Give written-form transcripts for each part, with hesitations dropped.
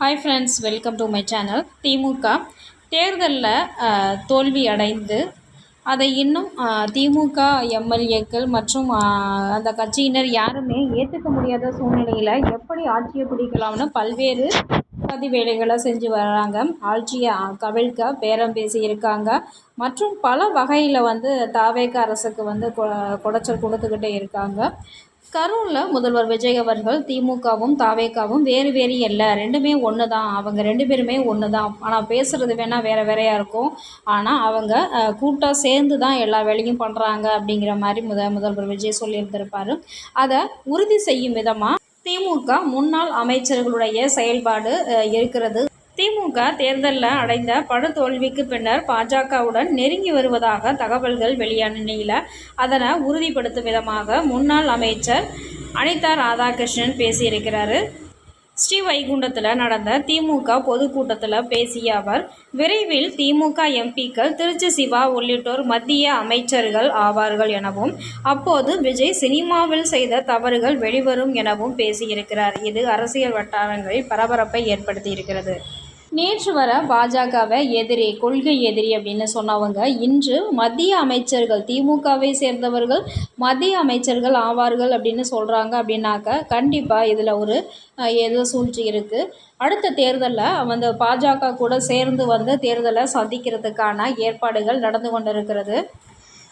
Hi friends, welcome to my channel. DMK தேர்தலில் தோல்வி அடைந்து அதை இன்னும் திமுக எம்எல்ஏக்கள் மற்றும் அந்த கட்சியினர் யாருமே ஏற்றுக்க முடியாத சூழ்நிலையில் எப்படி ஆட்சியை பிடிக்கலாம்னு பல்வேறு சதி வேலைகளை செஞ்சு வர்றாங்க. ஆட்சியை கவிழ்க்க பேரம் பேசியிருக்காங்க மற்றும் பல வகையில் தாவேக அரசுக்கு குடைச்சல் கொடுத்துக்கிட்டே இருக்காங்க. கரூரில் முதல்வர் விஜய் அவர்கள் திமுகவும் தாவேகாவும் வேறு வேறு இல்லை, ரெண்டுமே ஒன்று தான், அவங்க ரெண்டு பேருமே ஒன்று தான், ஆனால் பேசுகிறது வேணால் வேறு வேறையாக இருக்கும், ஆனால் அவங்க கூட்டாக சேர்ந்து தான் எல்லா வேலையும் பண்ணுறாங்க அப்படிங்கிற மாதிரி முதல்வர் விஜய் சொல்லியிருந்திருப்பார். அதை உறுதி செய்யும் விதமாக திமுக முன்னாள் அமைச்சர்களுடைய செயல்பாடு இருக்கிறது. திமுக தேர்தலில் அடைந்த படுதோல்விக்கு பின்னர் பாஜகவுடன் நெருங்கி வருவதாக தகவல்கள் வெளியான நிலையில் அதனை உறுதிப்படுத்தும் விதமாக முன்னாள் அமைச்சர் அனிதா ராதாகிருஷ்ணன் பேசியிருக்கிறாரு. ஸ்ரீவைகுண்டத்தில் நடந்த திமுக பொதுக்கூட்டத்தில் பேசிய அவர், விரைவில் திமுக எம்பிக்கள் திருச்சி சிவா உள்ளிட்டோர் மத்திய அமைச்சர்கள் ஆவார்கள் எனவும், அப்போது விஜய் சினிமாவில் செய்த தவறுகள் வெளிவரும் எனவும் பேசியிருக்கிறார். இது அரசியல் வட்டாரங்களில் பரபரப்பை ஏற்படுத்தியிருக்கிறது. நேற்று வர பாஜகவை எதிரி, கொள்கை எதிரி அப்படின்னு சொன்னவங்க இன்று மத்திய அமைச்சர்கள், திமுகவை சேர்ந்தவர்கள் மத்திய அமைச்சர்கள் ஆவார்கள் அப்படின்னு சொல்கிறாங்க. அப்படின்னாக்க கண்டிப்பாக இதில் ஒரு ஏதோ சூழ்ச்சி இருக்குது. அடுத்த தேர்தலில் பாஜக கூட சேர்ந்து தேர்தலை சந்திக்கிறதுக்கான ஏற்பாடுகள் நடந்து கொண்டிருக்கிறது.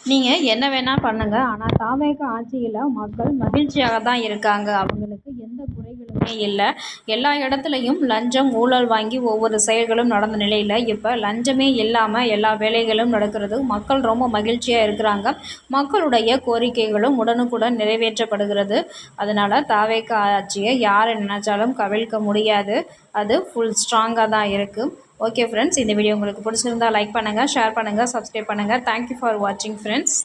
நீங்கள் என்ன வேணால் பண்ணுங்கள், ஆனால் தாவேக ஆட்சியில் மக்கள் மகிழ்ச்சியாக தான் இருக்காங்க, அவங்களுக்கு எந்த குறைகளுமே இல்லை. எல்லா இடத்துலையும் லஞ்சம் ஊழல் வாங்கி ஒவ்வொரு செயல்களும் நடந்த நிலையில் இப்போ லஞ்சமே இல்லாமல் எல்லா வேலைகளும் நடக்கிறது. மக்கள் ரொம்ப மகிழ்ச்சியாக இருக்கிறாங்க. மக்களுடைய கோரிக்கைகளும் உடனுக்குடன் நிறைவேற்றப்படுகிறது. அதனால் தாவேக ஆட்சியை யார் நினைச்சாலும் கவிழ்க்க முடியாது. அது ஃபுல் ஸ்ட்ராங்காக தான் இருக்குது. ஓகே ஃப்ரெண்ட்ஸ், இந்த வீடியோ உங்களுக்கு பிடிச்சிருந்தால் லைக் பண்ணுங்கள், ஷேர் பண்ணுங்கள், சப்ஸ்கிரைப் பண்ணுங்கள். தேங்க்யூ ஃபார் வாட்சிங் ஃப்ரெண்ட்ஸ்.